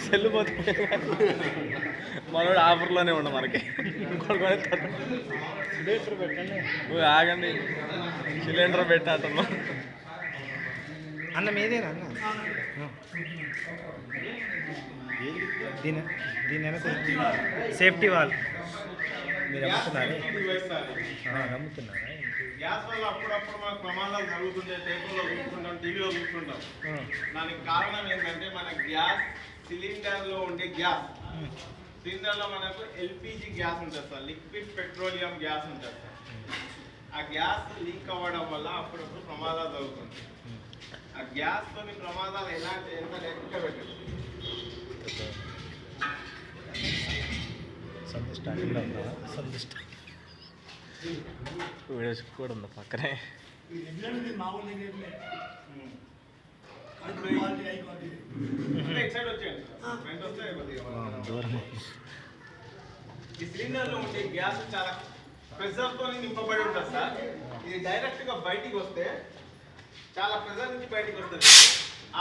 Cell పోతుంది మనోడు ఆఫర్లోనే ఉండ మనకి ఆగండి సిలిండర్ పెట్టినట్టున్నాం అన్న మీదేనా అన్న దీని వెనక సేఫ్టీ వాల్ మీరు నమ్ముతున్నారా గ్యాస్ వల్ల అప్పుడప్పుడు మనకు ప్రమాదాలు జరుగుతుంటాయి, పేపర్లో చూస్తుంటాం, టీవీలో చూస్తుంటాం. దానికి కారణం ఏంటంటే మన గ్యాస్ సిలిండర్లో ఉండే గ్యాస్, సిలిండర్లో మనకు ఎల్పిజి గ్యాస్ ఉంటుంది సార్, లిక్విడ్ పెట్రోలియం గ్యాస్ ఉంటుంది సార్. ఆ గ్యాస్ లీక్ అవ్వడం వల్ల అప్పుడప్పుడు ప్రమాదాలు జరుగుతుంటాయి. ఆ గ్యాస్తో ప్రమాదాలు ఎలాంటి ఎంత లెక్క పెట్టదు. వీడియోస్ కూడా ఉంది పక్కనే. ఈ సిలిండర్లో ఉండే గ్యాస్ చాలా ప్రెషర్తో నింపబడి ఉంటుంది సార్. ఇది డైరెక్ట్గా బయటికి వస్తే చాలా ప్రెషర్ నుంచి బయటికి వస్తుంది.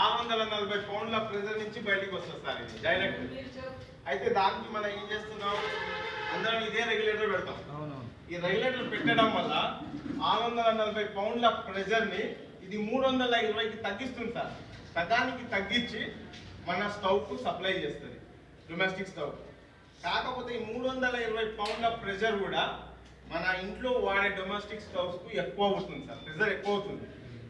640 పౌండ్ల ప్రెషర్ నుంచి బయటికి వస్తుంది సార్ ఇది డైరెక్ట్. అయితే దానికి మనం ఏం చేస్తున్నాం, అందరం ఇదే రెగ్యులేటర్ పెడతాం. ఈ రెగ్యులేటర్ పెట్టడం వల్ల 640 పౌండ్ల ప్రెషర్ని ఇది 320కి తగ్గిస్తుంది సార్. సగానికి తగ్గించి మన స్టవ్కు సప్లై చేస్తుంది, డొమెస్టిక్ స్టవ్. కాకపోతే ఈ 320 పౌండ్ల ప్రెషర్ కూడా మన ఇంట్లో వాడే డొమెస్టిక్ స్టవ్స్కు ఎక్కువ అవుతుంది సార్, ప్రెషర్ ఎక్కువ అవుతుంది.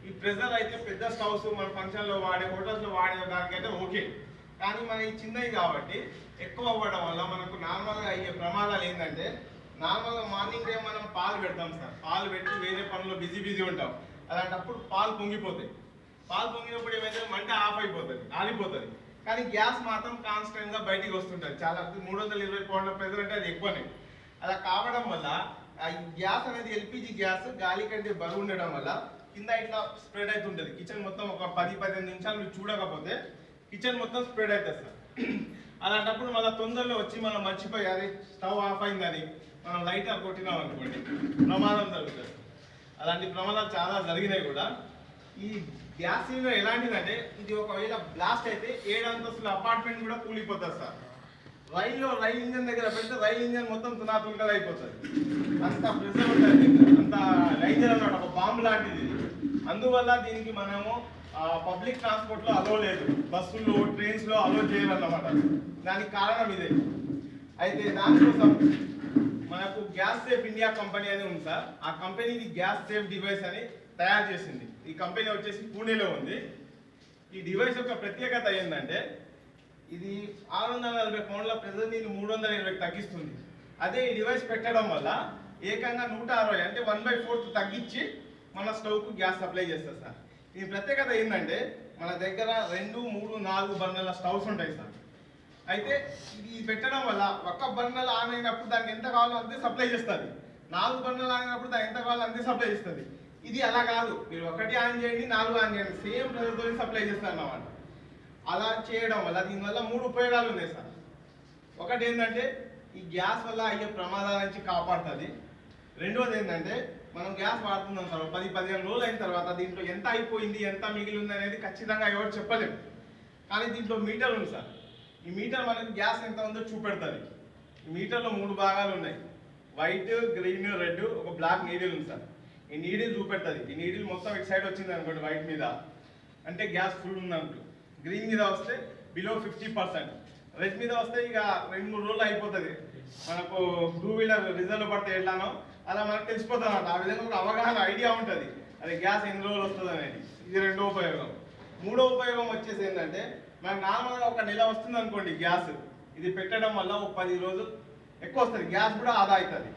ఈ ప్రెషర్ అయితే పెద్ద స్టవ్స్ మన ఫంక్షన్లో వాడే, హోటల్స్లో వాడే దానికైతే ఓకే, కానీ మన ఈ చిన్నవి కాబట్టి ఎక్కువ అవ్వడం వల్ల మనకు నార్మల్గా అయ్యే ప్రమాదాలు ఏంటంటే, నార్మల్గా మార్నింగ్ టైం మనం పాలు పెడతాం సార్, పాలు పెట్టి వేరే పనుల్లో బిజీ ఉంటాం. అలాంటప్పుడు పాలు పొంగిపోతాయి. పాలు పొంగినప్పుడు ఏమైతే మంట ఆఫ్ అయిపోతుంది, ఆగిపోతుంది. కానీ గ్యాస్ మాత్రం కాన్స్టెంట్గా బయటికి వస్తుంటుంది. చాలా 320 పౌండ్ల ప్రెషర్ అంటే అది ఎక్కువనే. అలా కావడం వల్ల ఈ గ్యాస్ అనేది ఎల్పిజి గ్యాస్ గాలి కంటే బరువు ఉండడం వల్ల కింద ఇట్లా స్ప్రెడ్ అవుతుంటుంది. కిచెన్ మొత్తం ఒక 10-15 నిమిషాలు మీరు చూడకపోతే కిచెన్ మొత్తం స్ప్రెడ్ అవుతుంది సార్. అలాంటప్పుడు మళ్ళీ తొందరలో వచ్చి మనం మర్చిపోయి అది స్టవ్ ఆఫ్ అయిందని మనం లైటర్ కొట్టినాం అనుకోండి, ప్రమాదం జరుగుతుంది. అలాంటి ప్రమాదాలు చాలా జరిగినాయి కూడా. ఈ గ్యాస్ సిలిండర్ ఎలాంటిదంటే, ఇది ఒకవేళ బ్లాస్ట్ అయితే 7 అంతస్తుల అపార్ట్మెంట్ కూడా కూలిపోతుంది సార్. రైలు ఇంజన్ దగ్గర పెడితే రైలు ఇంజన్ మొత్తం తునాతునకలు అయిపోతుంది. అంత ప్రెషర్ ఉంటుంది, అంత డేంజర్ అన్నమాట, ఒక బాంబు లాంటిది. అందువల్ల దీనికి మనము పబ్లిక్ ట్రాన్స్పోర్ట్లో అలో లేదు, బస్సుల్లో ట్రైన్స్లో అలో చేయాలన్నమాట. దానికి కారణం ఇదే. అయితే దానికోసం మనకు గ్యాస్ సేఫ్ ఇండియా కంపెనీ అని ఉంది సార్. ఆ కంపెనీది గ్యాస్ సేఫ్ డివైస్ అని తయారు చేసింది. ఈ కంపెనీ వచ్చేసి పూణేలో ఉంది. ఈ డివైస్ యొక్క ప్రత్యేకత ఏంటంటే, ఇది 640 పౌండ్ల ప్రెషర్ ని 320కి తగ్గిస్తుంది. అదే ఈ డివైస్ పెట్టడం వల్ల ఏకంగా 160 అంటే 1/4 తగ్గించి మన స్టవ్కు గ్యాస్ సప్లై చేస్తారు సార్. ఈ ప్రత్యేకత ఏంటంటే, మన దగ్గర 2, 3, 4 బర్నర్ల స్టవ్స్ ఉంటాయి సార్. అయితే ఇది పెట్టడం వల్ల ఒక బర్నర్ ఆన్ అయినప్పుడు దానికి ఎంత కావాలో అంతే సప్లై చేస్తుంది, 4 బర్నర్లు ఆన్ అయినప్పుడు దానికి ఎంత కావాలో అంతే సప్లై చేస్తుంది. ఇది అలా కాదు, మీరు 1 ఆన్ చేయండి, 4 ఆన్ చేయండి, సేమ్ ప్రెషర్తో సప్లై చేస్తారు అన్నమాట. అలా చేయడం వల్ల దీనివల్ల 3 ఉపయోగాలు ఉన్నాయి సార్. ఒకటి ఏంటంటే, ఈ గ్యాస్ వల్ల అయ్యే ప్రమాదాల నుంచి కాపాడుతుంది. రెండోది ఏంటంటే, మనం గ్యాస్ వాడుతున్నాం సార్, 10-15 రోజులు అయిన తర్వాత దీంట్లో ఎంత అయిపోయింది, ఎంత మిగిలింది అనేది ఖచ్చితంగా ఎవరు చెప్పలేము. కానీ దీంట్లో మీటర్ ఉంది సార్. ఈ మీటర్ మనకి గ్యాస్ ఎంత ఉందో చూపెడుతుంది. ఈ మీటర్లో 3 భాగాలు ఉన్నాయి, వైట్, గ్రీన్, రెడ్, ఒక బ్లాక్ నీడిల్ ఉంది సార్. ఈ నీడిల్ చూపెడుతుంది. ఈ నీడిల్ మొత్తం ఇటు సైడ్ వచ్చింది అనుకోండి వైట్ మీద, అంటే గ్యాస్ ఫుల్ ఉందంటూ. గ్రీన్ మీద వస్తే బిలో 50%, రెడ్ మీద వస్తే ఇక 2-3 రోజులు అయిపోతుంది. మనకు 2 వీలర్ రిజర్వ్ పడితే ఎట్లానో అలా మనకు తెలిసిపోతుంది అన్నమాట. ఆ విధంగా ఒక అవగాహన, ఐడియా ఉంటుంది అది గ్యాస్ ఎన్ని రోజులు వస్తుంది అనేది. ఇది రెండో ఉపయోగం. మూడో ఉపయోగం వచ్చేసి ఏంటంటే, మనకు నార్మల్గా 1 నెల వస్తుంది అనుకోండి గ్యాస్, ఇది పెట్టడం వల్ల ఒక 10 రోజులు ఎక్కువ వస్తుంది, గ్యాస్ కూడా ఆదా అవుతుంది.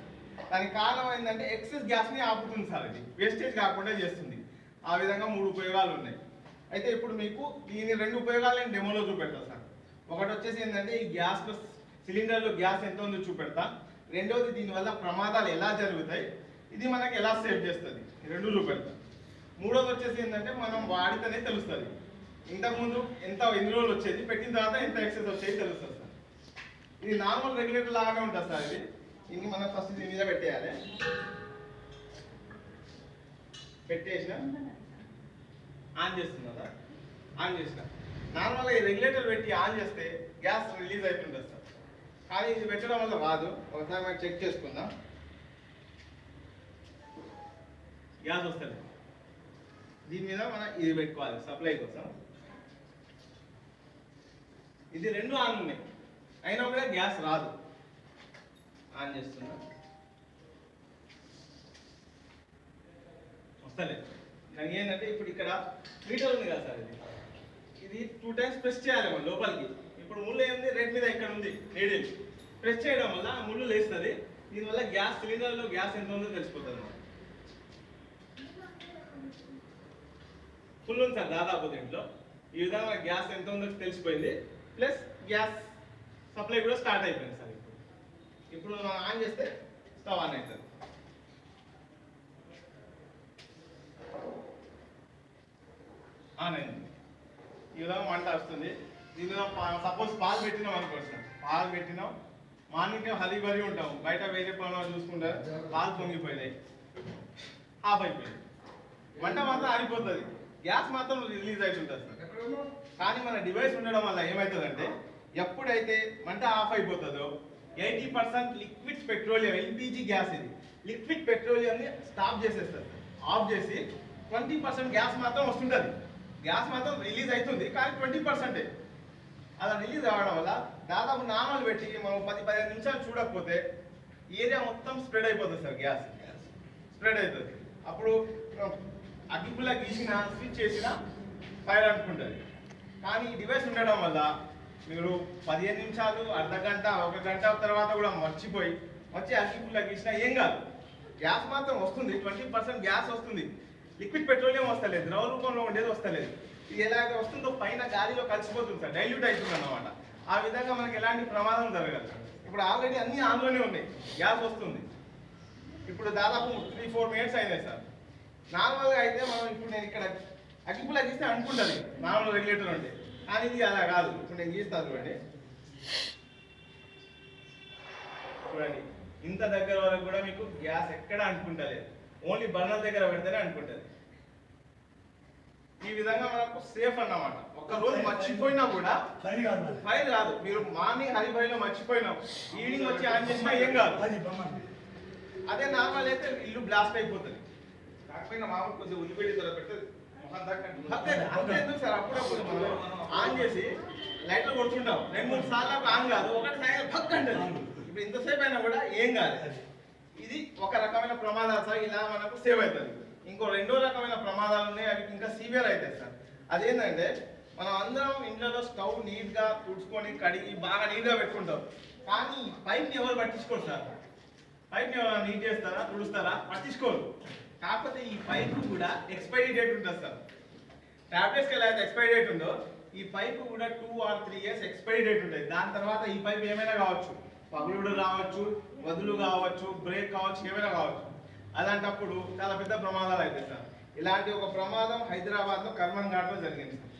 దానికి కారణం ఏంటంటే, ఎక్సెస్ గ్యాస్ని ఆపుతుంది సార్, ఇది వేస్టేజ్ కాకుండా చేస్తుంది. ఆ విధంగా 3 ఉపయోగాలు ఉన్నాయి. అయితే ఇప్పుడు మీకు దీని 2 ఉపయోగాలు నేను డెమోలో చూపెడతాను సార్. ఒకటి వచ్చేసి ఏంటంటే, ఈ గ్యాస్లో సిలిండర్లో గ్యాస్ ఎంత ఉందో చూపెడతా. రెండోది దీనివల్ల ప్రమాదాలు ఎలా జరుగుతాయి, ఇది మనకి ఎలా సేవ్ చేస్తుంది, ఈ 2 చూపెడతా. మూడోది వచ్చేసి ఏంటంటే, మనం వాడితేనే తెలుస్తుంది. ఇంతకుముందు ఎన్ని రోజులు వచ్చేది, పెట్టిన తర్వాత ఎంత ఎక్సెస్ వచ్చేది తెలుస్తుంది సార్. ఇది నార్మల్ రెగ్యులేటర్ లాగానే ఉంటుంది సార్. ఇది మనం ఫస్ట్ దీని మీద పెట్టేయాలి. పెట్టేసిన ఆన్ చేస్తున్నా, ఆన్ చేసిన నార్మల్గా ఈ రెగ్యులేటర్ పెట్టి ఆన్ చేస్తే గ్యాస్ రిలీజ్ అవుతుంటుంది సార్. కానీ ఇది పెట్టడం వల్ల రాదు. ఒకసారి మనం చెక్ చేసుకుందాం. గ్యాస్ వస్తుంది. దీని మీద మనం ఇది పెట్టుకోవాలి సప్లై కోసం. ఇది రెండు ఆన్ ఉన్నాయి, అయినా కూడా గ్యాస్ రాదు. ఆన్ చేస్తున్నా, వస్తలేదు. దానికి ఏంటంటే ఇప్పుడు ఇక్కడ మీటర్ ఉంది కదా సార్, ఇది 2 times ప్రెస్ చేయాలి మనం లోపలికి. ఇప్పుడు ముళ్ళు ఏముంది, రెడ్ మీద ఇక్కడ ఉంది నీడిల్. ప్రెస్ చేయడం వల్ల ముళ్ళు లేస్తుంది. దీనివల్ల గ్యాస్ సిలిండర్లో గ్యాస్ ఎంత ఉందో తెలిసిపోతుంది మనం. ఫుల్ ఉంది సార్ దాదాపు దీంట్లో. ఈ విధంగా గ్యాస్ ఎంత ఉందో తెలిసిపోయింది. ప్లస్ గ్యాస్ సప్లై కూడా స్టార్ట్ అయిపోయింది సార్. ఇప్పుడు మనం ఆన్ చేస్తే స్టవ్ ఆన్ అవుతుంది. ఆన్ అయింది. ఈ విధంగా మంట వస్తుంది. దీని మీద సపోజ్ పాలు పెట్టినాం అనుకోండి సార్, పాలు పెట్టినాం, మార్నింగ్ హరీ బరీ ఉంటాం, బయట వేరే పనులు చూసుకుంటారు, పాలు పొంగిపోయినాయి, ఆఫ్ అయిపోయింది. మంట మాత్రం ఆగిపోతుంది, గ్యాస్ మాత్రం రిలీజ్ అవుతుంటుంది సార్. కానీ మన డివైస్ ఉండడం వల్ల ఏమవుతుందంటే ఎప్పుడైతే మంట ఆఫ్ అయిపోతుందో 80% లిక్విడ్ పెట్రోలియం, ఎల్పిజి గ్యాస్, ఇది లిక్విడ్ పెట్రోలియంని స్టాప్ చేసేస్తారు. ఆఫ్ చేసి 20% గ్యాస్ మాత్రం వస్తుంటుంది. గ్యాస్ మాత్రం రిలీజ్ అవుతుంది, కానీ 20%. అలా రిలీజ్ అవ్వడం వల్ల దాదాపు నార్మల్ పెట్టి మనం 10-15 నిమిషాలు చూడకపోతే ఏరియా మొత్తం స్ప్రెడ్ అయిపోతుంది సార్. గ్యాస్ స్ప్రెడ్ అవుతుంది. అప్పుడు అగ్గిపుల్ల గీసిన స్విచ్ చేసిన ఫైర్ అనుకుంటుంది. కానీ ఈ డివైస్ ఉండడం వల్ల మీరు 15 నిమిషాలు, అర్ధ గంట, 1 గంట తర్వాత కూడా వచ్చి అగ్గిపుల్ల గీసినా ఏం కాదు. గ్యాస్ మాత్రం వస్తుంది, 20% గ్యాస్ వస్తుంది. లిక్విడ్ పెట్రోలియం వస్తలేదు, ద్రవ రూపంలో ఉండేది వస్తలేదు. ఇది ఎలాగ వస్తుందో పైన గాలిలో కలిసిపోతుంది సార్, డైల్యూట్ అవుతుంది అన్నమాట. ఆ విధంగా మనకి ఎలాంటి ప్రమాదం జరగదు. ఇప్పుడు ఆల్రెడీ అన్ని ఆన్లోనే ఉన్నాయి, గ్యాస్ వస్తుంది. ఇప్పుడు దాదాపు 3-4 minutes అయినాయి సార్. నార్మల్గా అయితే మనం ఇప్పుడు నేను ఇక్కడ అగ్గిపుల్ల గీస్తే అనుకుంటుంది నార్మల్ రెగ్యులేటర్ ఉంటే, కానీ ఇది అలా కాదు. ఇప్పుడు నేను గీస్తాను చూడండి, ఇంత దగ్గర వరకు కూడా మీకు గ్యాస్ ఎక్కడ అనుకుంటలేదు, ఓన్లీ బర్నర్ దగ్గర పెడితేనే అనుకుంటుంది. ఈ విధంగా మనకు సేఫ్ అన్నమాట. ఒక రోజు మర్చిపోయినా కూడా ఫైర్ రాదు. మీరు మార్నింగ్ హరిభైలో మర్చిపోయినా ఈవినింగ్ వచ్చి ఆన్ చేసినా ఏం కాదు. అదే నార్మల్ అయితే ఇల్లు బ్లాస్ట్ అయిపోతుంది. కాకపోయినా మామూలు కొద్దిగా ఉల్లిపెట్టి తర పెడుతుంది అంతే. ఎందుకు సార్, అప్పుడప్పుడు మనం ఆన్ చేసి లైట్లు కొడుతుంటాం, 2-3 సార్లు ఆన్ కాదు, ఒకటి సైకిల్ పక్క అంటుంది. ఇప్పుడు ఇంతసేపు అయినా కూడా ఏం కాదు. ఇది ఒక రకమైన ప్రమాదాలు సార్, ఇలా మనకు సేవ్ అవుతుంది. ఇంకో రెండో రకమైన ప్రమాదాలు ఉన్నాయి, అవి ఇంకా సివియర్ అవుతాయి సార్. అదేంటంటే మనం అందరం ఇంట్లో స్టవ్ నీట్గా తుడుచుకొని కడిగి బాగా నీట్గా పెట్టుకుంటాం, కానీ పైప్ని ఎవరు పట్టించుకోరు సార్. పైప్ని ఎవరు నీట్ చేస్తారా, తుడుస్తారా, పట్టించుకోరు. కాకపోతే ఈ పైపు కూడా ఎక్స్పైరీ డేట్ ఉంటుంది సార్. టాబ్లెట్స్కి ఎలా అయితే ఎక్స్పైరీ డేట్ ఉందో, ఈ పైపు కూడా 2 or 3 years ఎక్స్పైరీ డేట్ ఉంటుంది. దాని తర్వాత ఈ పైపు ఏమైనా కావచ్చు, పగులుడు రావచ్చు, వదులు కావచ్చు, బ్రేక్ కావచ్చు, ఏమైనా కావచ్చు. అలాంటప్పుడు చాలా పెద్ద ప్రమాదాలు అవుతాయి సార్. ఇలాంటి ఒక ప్రమాదం హైదరాబాద్లో కర్మన్ ఘాట్లో జరిగింది సార్.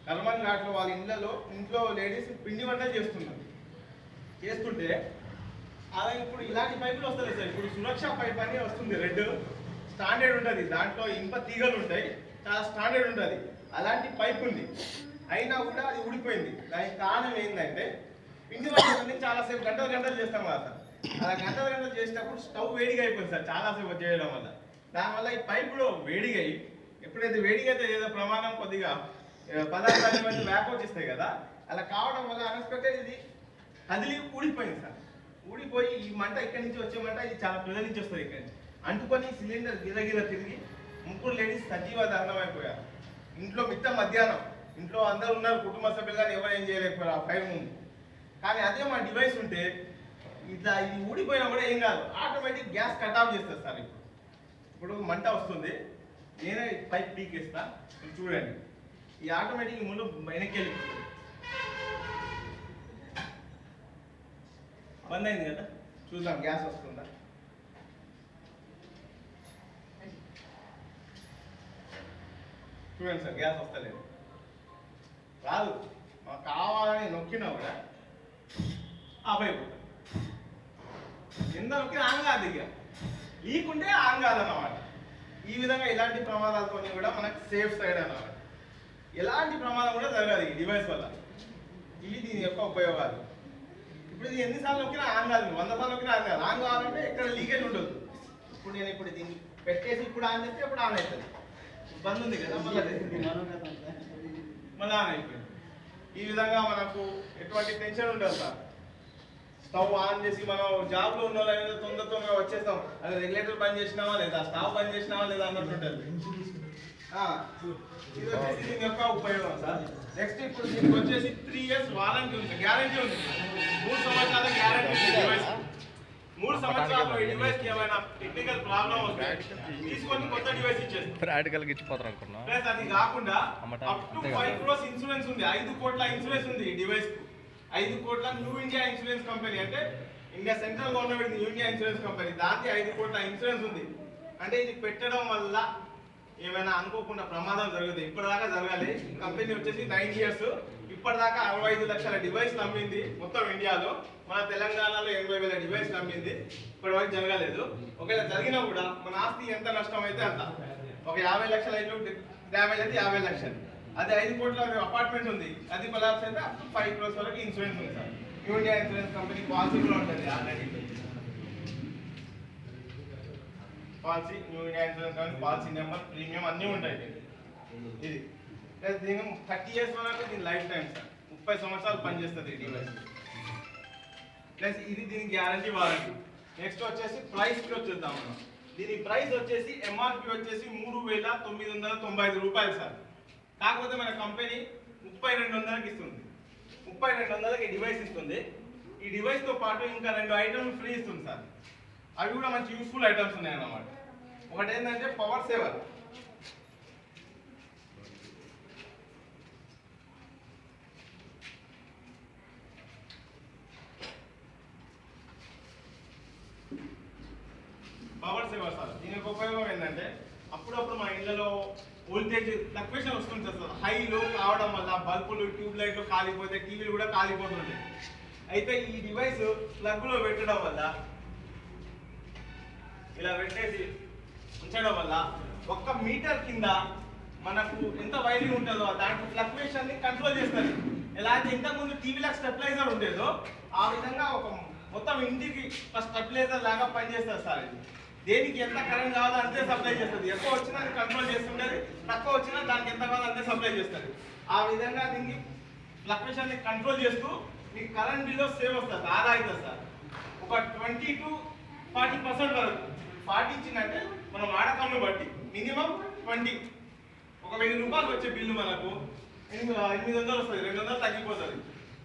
కర్మన్ ఘాట్లో వాళ్ళ ఇంట్లో లేడీస్ పిండి వంటలు చేస్తుంటే అలా ఇప్పుడు ఇలాంటి పైపులు వస్తాయి సార్. ఇప్పుడు సురక్ష పైప్ అని వస్తుంది, రెడ్ స్టాండర్డ్ ఉంటుంది, దాంట్లో ఇనుప తీగలు ఉంటాయి, చాలా స్టాండర్డ్ ఉంటుంది. అలాంటి పైప్ ఉంది, అయినా కూడా అది ఊడిపోయింది. దానికి కారణం ఏంటంటే పిండి వంటలు చాలాసేపు గంటలు చేస్తాం కదా సార్. అలా గంటలు చేసినప్పుడు స్టవ్ వేడిగా అయిపోయింది సార్, చాలాసేపు చేయడం వల్ల. దానివల్ల ఈ పైపులో వేడిగా అయ్యి, ఎప్పుడైతే వేడిగా అయితే ఏదో ప్రమాదం కొద్దిగా పదార్థాలు మధ్య వ్యాప్ చేస్తాయి కదా, అలా కావడం వల్ల అన్ఎక్స్పెక్టెడ్ ఇది కదిలి ఊడిపోయింది సార్. ఊడిపోయి ఈ మంట ఇక్కడి నుంచి వచ్చే మంట ఇది చాలా పిల్లల నుంచి వస్తుంది. ఇక్కడి నుంచి అంటుకొని సిలిండర్ గిరగిర తిరిగి 3 లేడీస్ సజీవ దహనం అయిపోయారు. ఇంట్లో మిట్ట మధ్యాహ్నం, ఇంట్లో అందరూ ఉన్నారు, కుటుంబ సభ్యులు, కానీ ఎవరు ఏం చేయలేకపోయారు ఆ ఫైర్ ముందు. కానీ అదే మా డివైస్ ఉంటే ఇట్లా ఇది ఊడిపోయినా కూడా ఏం కాదు, ఆటోమేటిక్ గ్యాస్ కట్ ఆఫ్ చేస్తారు సార్. ఇప్పుడు మంట వస్తుంది, నేనే పైప్ పీకేస్తా, చూడండి, ఈ ఆటోమేటిక్ ముందు వెనక్కి వెళ్ళి బంద్ అయింది కదా, చూద్దాం గ్యాస్ వస్తుందా. చూడండి సార్, గ్యాస్ వస్తలేదు, రాదు. మాకు కావాలని నొక్కినా కూడా ఆఫ్ అయిపోతుంది. కింద నొక్కిన ఆన్ కాదు, ఇక లీకుంటే ఆన్ కాదన్నమాట. ఈ విధంగా ఇలాంటి ప్రమాదాలతో కూడా మనకు సేఫ్ సైడ్ అన్నమాట. ఎలాంటి ప్రమాదం కూడా జరగదు ఈ డివైస్ వల్ల. ఇవి దీని యొక్క ఉపయోగాలు. ఇప్పుడు ఇది ఎన్నిసార్లు నొక్కినా ఆన్ కాదు, 100 సార్లు నొక్కినా ఆన్ కాదు. ఆన్ కావాలంటే ఎక్కడ లీకేజ్ ఉండదు. ఇప్పుడు నేను దీన్ని పెట్టేసి ఇప్పుడు ఆన్ చేస్తే ఇప్పుడు ఆన్ అవుతుంది. బంద్ ఉంది కదా మళ్ళీ ఆన్ అయిపోయింది. ఈ విధంగా మనకు ఎటువంటి టెన్షన్ ఉండదు సార్. స్టవ్ ఆన్ చేసి మనం జాబ్లో ఉన్న వాళ్ళు తొందరగా వచ్చేస్తాం, అది రెగ్యులేటర్ బంద్ చేసినావా లేదా, స్టవ్ బంద్ చేసినావా లేదా అన్నట్టు ఉంటుంది. ఇది వచ్చేసి దీని యొక్క ఉపయోగం సార్. నెక్స్ట్ ఇప్పుడు దీనికి వచ్చేసి 3 years వారంటీ ఉంది, గ్యారంటీ ఉంది. 3 సంవత్సరాల గ్యారంటీ ఉంది డివైస్. 3 సంవత్సరాలు ఈ డివైస్ కి ఏమైనా టెక్నికల్ ప్రాబ్లం వస్తే తీసుకొని కొత్త డివైస్ ఇచ్చేస్తారు. ప్రాక్టికల్ గా ఇచ్చిపోతారు అనుకున్నా. ప్లస్ అది కాకుండా అప్ టు 5 crores ఇన్సూరెన్స్ ఉంది. 5 కోట్ల ఇన్సూరెన్స్ ఉంది ఈ డివైస్ కు. 5 కోట్ల న్యూ ఇండియా ఇన్సూరెన్స్ కంపెనీ, అంటే India central government new India insurance company, దానికి 5 కోట్ల ఇన్సూరెన్స్ ఉంది. అంటే ఇది పెట్టడం వల్ల ఏమైనా అనుకోకుండా ప్రమాదం జరుగుతుంది. ఇప్పటిదాకా జరగాలి. కంపెనీ వచ్చేసి 9 years, ఇప్పటిదాకా 65 లక్షల డివైస్ అమ్మింది మొత్తం ఇండియాలో. మన తెలంగాణలో 80,000 డివైస్ అమ్మింది. ఇప్పటివరకు జరగలేదు. ఒకవేళ జరిగినా కూడా మన ఆస్తి ఎంత నష్టం అయితే అంత. ఒక 50 లక్షల ఇల్లు డ్యామేజ్ అయితే 50 లక్షలు. అది 5 కోట్ల అపార్ట్మెంట్ ఉంది, అది కొలాప్స్ అయితే అప్ టు 5 crores వరకు ఇన్సూరెన్స్ ఉంది sir. New India insurance company policy కూడా ఉంటుంది already. Policy new India insurance company policy number, premium అన్నీ ఉంటాయి. ఇది ప్లస్ దీని 30 years వరకు దీని లైఫ్ టైం సార్. 30 సంవత్సరాలు పనిచేస్తుంది ఈ డివైస్. ప్లస్ ఇది దీని గ్యారంటీ వారంటీ. నెక్స్ట్ వచ్చేసి ప్రైస్కి వచ్చేద్దాం మనం. దీని ప్రైస్ వచ్చేసి ఎంఆర్పి వచ్చేసి 3,995 రూపాయలు సార్. కాకపోతే మన కంపెనీ 3200కి ఇస్తుంది. 3200కి ఈ డివైస్ ఇస్తుంది. ఈ డివైస్ తో పాటు ఇంకా 2 ఐటమ్స్ ఫ్రీ ఇస్తుంది సార్. అవి కూడా మంచి యూస్ఫుల్ ఐటమ్స్ ఉన్నాయి అన్నమాట. ఒకటి ఏంటంటే power saver. Power saver sir, దీని యొక్క ఉపయోగం ఏంటంటే అప్పుడప్పుడు మన ఇళ్లలో వోల్టేజ్ ఫ్లక్చుయేషన్ వస్తుంది సార్. హై లో కావడం వల్ల బల్బులు, ట్యూబ్ లైట్లు కాలిపోతే, టీవీలు కూడా కాలిపోతుంటాయి. అయితే ఈ డివైస్ ప్లగ్ లో పెట్టడం వల్ల, ఇలా పెట్టేసి ఉంచడం వల్ల 1 మీటర్ కింద మనకు ఎంత వైరింగ్ ఉంటుందో దాంట్లో ఫ్లక్చుయేషన్ ని కంట్రోల్ చేస్తుంది. ఎలా అయితే ఇంతకుముందు టీవీలకు స్టెబిలైజర్ ఉండేదో ఆ విధంగా ఒక మొత్తం ఇంటికి స్టెబిలైజర్ లాగా పనిచేస్తుంది సార్. ఇది దేనికి ఎంత కరెంట్ కావాలో అంతే సప్లై చేస్తుంది. ఎక్కువ వచ్చినా అది కంట్రోల్ చేస్తుండేది, తక్కువ వచ్చినా దానికి ఎంత కావాలో అంతే సప్లై చేస్తుంది. ఆ విధంగా దీనికి ఫ్లక్చుయేషన్ ని కంట్రోల్ చేస్తూ మీకు కరెంట్ బిల్లో సేవ్ వస్తుంది, ఆదా అవుతుంది సార్. ఒక 20 to 40% వరకు. 40 ఇచ్చిందంటే మన వాడకంను బట్టి మినిమం 20. ఒక 1000 రూపాయలు వచ్చే బిల్లు మనకు 800 వస్తుంది, 200 తగ్గిపోతుంది.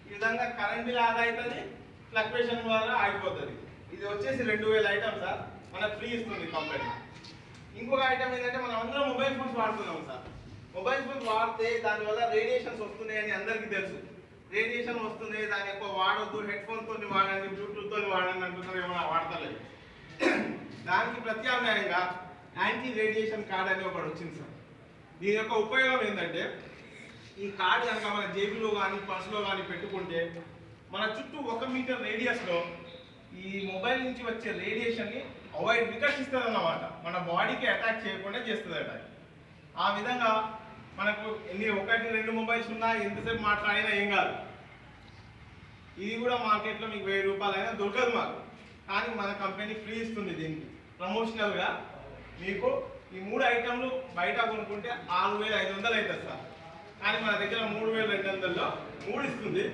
ఈ విధంగా కరెంట్ బిల్ ఆదా అవుతుంది, ఫ్లక్చుయేషన్ ద్వారా ఆగిపోతుంది. ఇది వచ్చేసి 2000 ఐటమ్ సార్, మనకు ఫ్రీ ఇస్తుంది కంపెనీ. ఇంకొక ఐటమ్ ఏంటంటే మనం అందరం మొబైల్ ఫోన్స్ వాడుతున్నాం సార్. మొబైల్ ఫోన్స్ వాడితే దానివల్ల రేడియేషన్స్ వస్తున్నాయి అని అందరికీ తెలుసు. రేడియేషన్ వస్తుంది, దాన్ని ఎక్కువ వాడొద్దు, హెడ్ ఫోన్ తోని వాడండి, బ్లూటూత్ తోని వాడండి అంటున్నారు, ఏమైనా వాడతలేదు. దానికి ప్రత్యామ్నాయంగా యాంటీ రేడియేషన్ కార్డ్ అని ఒకటి వచ్చింది సార్. దీని యొక్క ఉపయోగం ఏంటంటే ఈ కార్డ్ కనుక మన జేబులో కానీ పర్సులో కానీ పెట్టుకుంటే మన చుట్టూ 1 మీటర్ రేడియస్లో ఈ మొబైల్ నుంచి వచ్చే రేడియేషన్ని వికర్షిస్తుంది అన్నమాట. మన బాడీకి అటాక్ చేయకుండా చేస్తుందట. ఆ విధంగా మనకు ఎన్ని 1, 2 మొబైల్స్ ఉన్నా ఎంతసేపు మాట్లాడినా ఏం కాదు. ఇది కూడా మార్కెట్లో మీకు 1000 రూపాయలు అయినా దొరకదు మాకు, కానీ మన కంపెనీ ఫ్రీ ఇస్తుంది. దీనికి ప్రమోషనల్గా మీకు ఈ 3 ఐటమ్లు బయట కొనుక్కుంటే 6500 అవుతుంది సార్. కానీ మన దగ్గర 3200లో 3 ఇస్తుంది.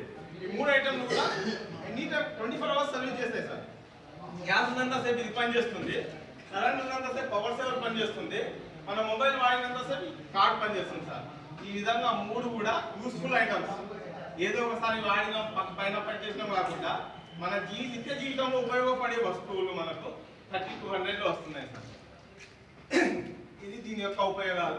ఈ 3 ఐటమ్లు కూడా ఎనీ టైం 24 hours సర్వీస్ చేస్తాయి సార్. గ్యాస్ ఉన్నంతసేపు ఇది పనిచేస్తుంది, కరెంట్ ఉన్నంతసేపు పవర్ సేవర్ పనిచేస్తుంది, మన మొబైల్ వాడినంతసేపు కార్డ్ పనిచేస్తుంది సార్. ఈ విధంగా 3 కూడా యూస్ఫుల్ ఐటమ్స్. ఏదో ఒకసారి వాడిన పైన పనిచేసినా కాకుండా మన నిత్య జీవితంలో ఉపయోగపడే వస్తువులు మనకు 3200లో వస్తున్నాయి సార్. ఇది దీని యొక్క ఉపయోగాలు.